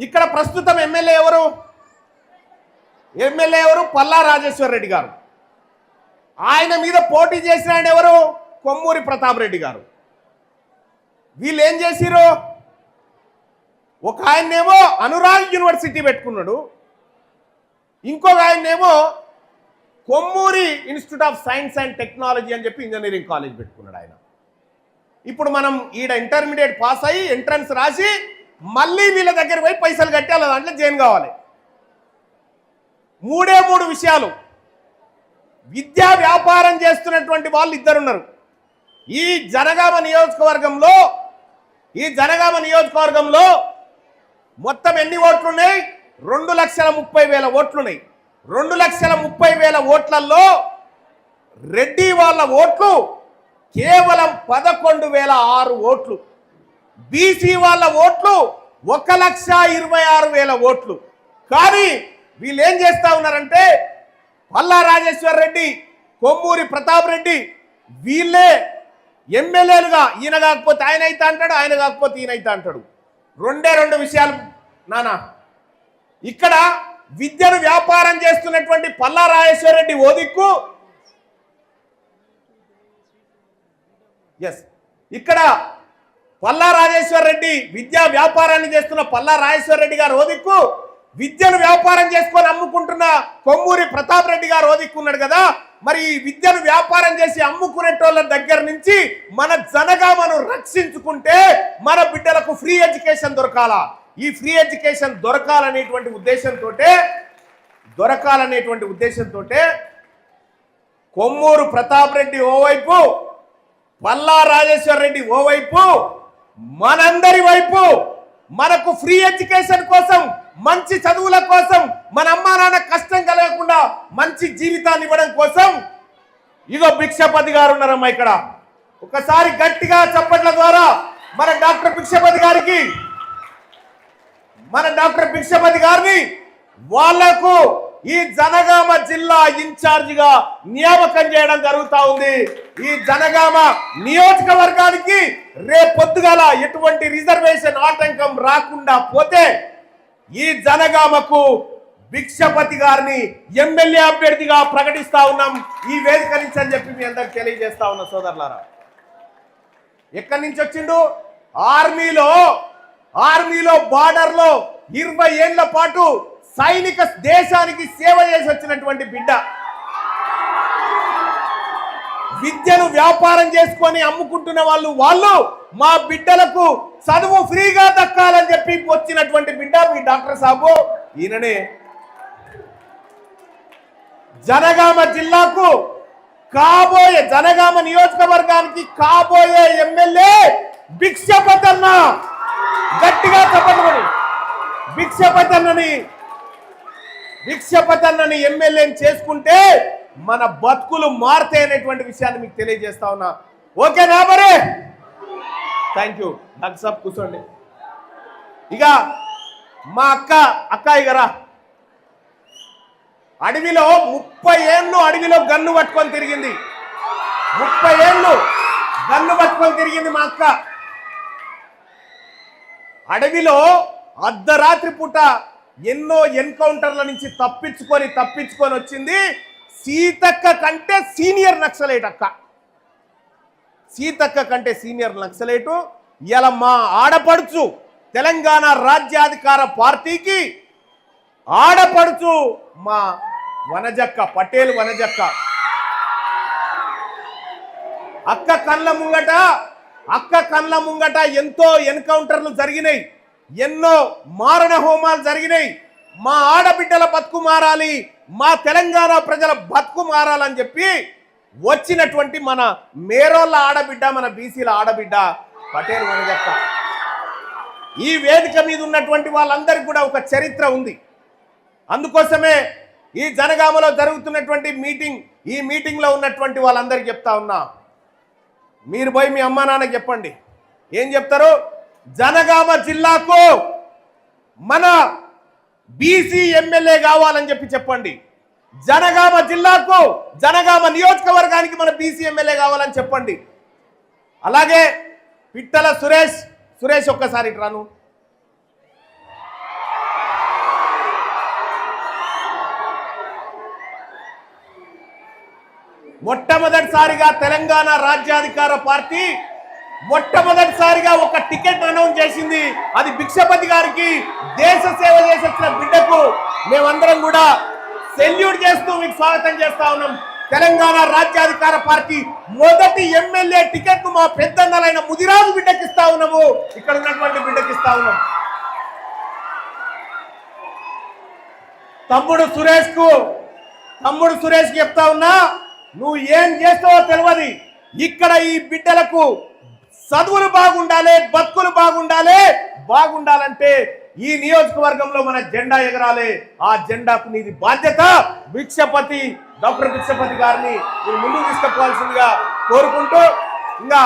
ఇక్కడ ప్రస్తుతం ఎమ్మెల్యే ఎవరు? పల్లా రాజేశ్వర్ రెడ్డి గారు. ఆయన మీద పోటీ చేసిన ఆయన ఎవరు? కొమ్మూరి ప్రతాప్ రెడ్డి గారు. వీళ్ళు ఏం చేసిరు? ఒక ఆయన్నేమో అనురాగ్ యూనివర్సిటీ పెట్టుకున్నాడు, ఇంకొక ఆయన్నేమో Kommuri institute of science and technology అని చెప్పి ఇంజనీరింగ్ కాలేజ్ పెట్టుకున్నాడు ఆయన. ఇప్పుడు మనం ఈడ ఇంటర్మీడియట్ పాస్ అయ్యి ఎంట్రన్స్ రాసి మళ్ళీ వీళ్ళ దగ్గర పోయి పైసలు కట్టాలి, దాంట్లో జైన్ కావాలి. మూడు విషయాలు. విద్యా వ్యాపారం చేస్తున్నటువంటి వాళ్ళు ఇద్దరున్నారు ఈ జనగామ నియోజకవర్గంలో. మొత్తం ఎన్ని ఓట్లున్నాయి? 2,30,000 ఓట్లున్నాయి. 2,30,000 ఓట్లలో రెడ్డి వాళ్ళ ఓట్లు కేవలం 11,006 ఓట్లు. బీసీ వాళ్ళ ఓట్లు 1,26,000 ఓట్లు. కానీ వీళ్ళు ఏం చేస్తా ఉన్నారంటే పల్లా రాజేశ్వర్ రెడ్డి, కొమ్మూరి ప్రతాప్ రెడ్డి వీళ్ళే ఎమ్మెల్యేలుగా, ఈయన కాకపోతే ఆయన అయితే అంటాడు, ఆయన కాకపోతే ఈయన అయితే అంటాడు. రెండు విషయాలు నానా. ఇక్కడ విద్యను వ్యాపారం చేస్తున్నటువంటి పల్లా రాజేశ్వర్ రెడ్డి ఓ దిక్కు, ఇక్కడ పల్లా రాజేశ్వర్ రెడ్డి విద్యా వ్యాపారాన్ని చేస్తున్న పల్లా రాజేశ్వర్ రెడ్డి గారు ఓ దిక్కు, విద్యను వ్యాపారం చేసుకొని అమ్ముకుంటున్న కొమ్మూరి ప్రతాప్ రెడ్డి గారు ఓ దిక్కున్నాడు కదా. మరి ఈ విద్యను వ్యాపారం చేసి అమ్ముకునేటోళ్ళ దగ్గర నుంచి మన జనగామను రక్షించుకుంటే మన బిడ్డలకు ఫ్రీ ఎడ్యుకేషన్ దొరకాలా. ఈ ఫ్రీ ఎడ్యుకేషన్ దొరకాలనేటువంటి ఉద్దేశంతో కొమ్మూరు ప్రతాప్ రెడ్డి ఓవైపు, పల్లా రాజేశ్వర్ రెడ్డి ఓవైపు, మనందరి వైపు మనకు ఫ్రీ ఎడ్యుకేషన్ కోసం, మంచి చదువుల కోసం, మన అమ్మా నాన్న కష్టం కలగకుండా మంచి జీవితాన్ని ఇవ్వడం కోసం ఇదో భిక్షపతి గారు ఉన్నారమ్మా ఇక్కడ. ఒకసారి గట్టిగా చప్పట్ల ద్వారా మన డాక్టర్ భిక్షపతి గారిని వాళ్లకు ఈ జనగామ జిల్లా ఇన్ఛార్జిగా నియామకం చేయడం జరుగుతా ఉంది. ఈ జనగామ నియోజకవర్గానికి రేపొద్దుగాల ఎటువంటి రిజర్వేషన్ ఆటంకం రాకుండా పోతే ఈ జనగామకు భిక్షపతి గారిని ఎమ్మెల్యే అభ్యర్థిగా ప్రకటిస్తా ఉన్నాం ఈ వేదిక నుంచి అని చెప్పి మీ అందరికి తెలియజేస్తా ఉన్నా సోదరులారా. ఎక్కడి నుంచి వచ్చిండు? ఆర్మీలో బార్డర్లో 20 ఏళ్ల పాటు సైనిక దేశానికి సేవ చేసి వచ్చినటువంటి బిడ్డ. విద్యను వ్యాపారం చేసుకొని అమ్ముకుంటున్న వాళ్ళు మా బిడ్డలకు చదువు ఫ్రీగా దక్కాలని చెప్పి వచ్చినటువంటి బిడ్డ మీ డాక్టర్ సాబు. ఈయననే జనగామ జిల్లాకు కాబోయే, జనగామ నియోజకవర్గానికి కాబోయే ఎమ్మెల్యే భిక్షపతి అన్న. గట్టిగా చెప్పండి. భిక్షపతి అన్నని ఎమ్మెల్యేని చేసుకుంటే మన బతుకులు మారుతాయి అనేటువంటి విషయాన్ని మీకు తెలియజేస్తా ఉన్నా. ఓకేనా? మరి థ్యాంక్ యూ డాక్టర్ సాబ్, కూర్చోండి. ఇక మా అక్క ఇగరా అడవిలో 30 ఏళ్ళు అడవిలో గన్ను పట్టుకొని తిరిగింది. 30 ఏళ్ళు గన్ను పట్టుకొని తిరిగింది మా అక్క. అడవిలో అర్ధరాత్రి పూట ఎన్నో ఎన్కౌంటర్ల నుంచి తప్పించుకొని వచ్చింది. సీతక్క కంటే సీనియర్ నక్సలైట్ అక్క. సీతక్క కంటే సీనియర్ నక్సలైటు. ఇలా మా ఆడపడుచు, తెలంగాణ రాజ్యాధికార పార్టీకి ఆడపడుచు మా వనజక్క, పటేల్ వనజక్క. అక్క కళ్ళ ముంగట ఎంతో ఎన్కౌంటర్లు జరిగినాయి, ఎన్నో మారణ హోమాలు జరిగినాయి. మా ఆడబిడ్డల బతుకు మారాలి, మా తెలంగాణ ప్రజల బతుకు మారాలని చెప్పి వచ్చినటువంటి మన మేరోళ్ళ ఆడబిడ్డ, మన బీసీల ఆడబిడ్డ పటేల్ వనజక్క. ఈ వేదిక మీద ఉన్నటువంటి వాళ్ళందరికీ కూడా ఒక చరిత్ర ఉంది. అందుకోసమే ఈ జనగామలో జరుగుతున్నటువంటి ఈ మీటింగ్లో ఉన్నటువంటి వాళ్ళందరికీ చెప్తా ఉన్నా, మీరు పోయి మీ అమ్మా నాన్నకి చెప్పండి. ఏం చెప్తారు? జనగామ జిల్లాకు మన బీసీ ఎమ్మెల్యే కావాలని చెప్పండి. జనగామ జిల్లాకు, జనగామ నియోజకవర్గానికి మన బీసీ ఎమ్మెల్యే కావాలని చెప్పండి. అలాగే పిట్టల సురేష్ ఒక్కసారి రాను. మొట్టమొదటిసారిగా తెలంగాణ రాజ్యాధికార పార్టీ మొట్టమొదటిసారిగా ఒక టికెట్ అనౌన్స్ చేసింది. అది భిక్షపతి గారికి, దేశ సేవ చేసి వచ్చిన బిడ్డకు మేమందరం కూడా సెల్యూట్ చేస్తూ మీకు స్వాగతం చేస్తా ఉన్నాం. తెలంగాణ రాజ్యాధికార పార్టీ మొదటి ఎమ్మెల్యే టికెట్ మా పెద్దన్నలైన ముదిరాజు బిడ్డకి ఇస్తా ఉన్నాము, ఇక్కడ ఉన్నటువంటి బిడ్డకి ఇస్తా ఉన్నాం. తమ్ముడు సురేష్ చెప్తా ఉన్నా, నువ్వు ఏం చేస్తావో తెలియదు. ఇక్కడ ఈ బిడ్డలకు చదువులు బాగుండాలి, బతుకులు బాగుండాలంటే ఈ నియోజకవర్గంలో మన జెండా ఎగరాలి. ఆ జెండాకు నీది బాధ్యత. డాక్టర్ భిక్షపతి గారిని మీరు ముందుకు తీసుకుపోవాల్సిందిగా కోరుకుంటూ ఇంకా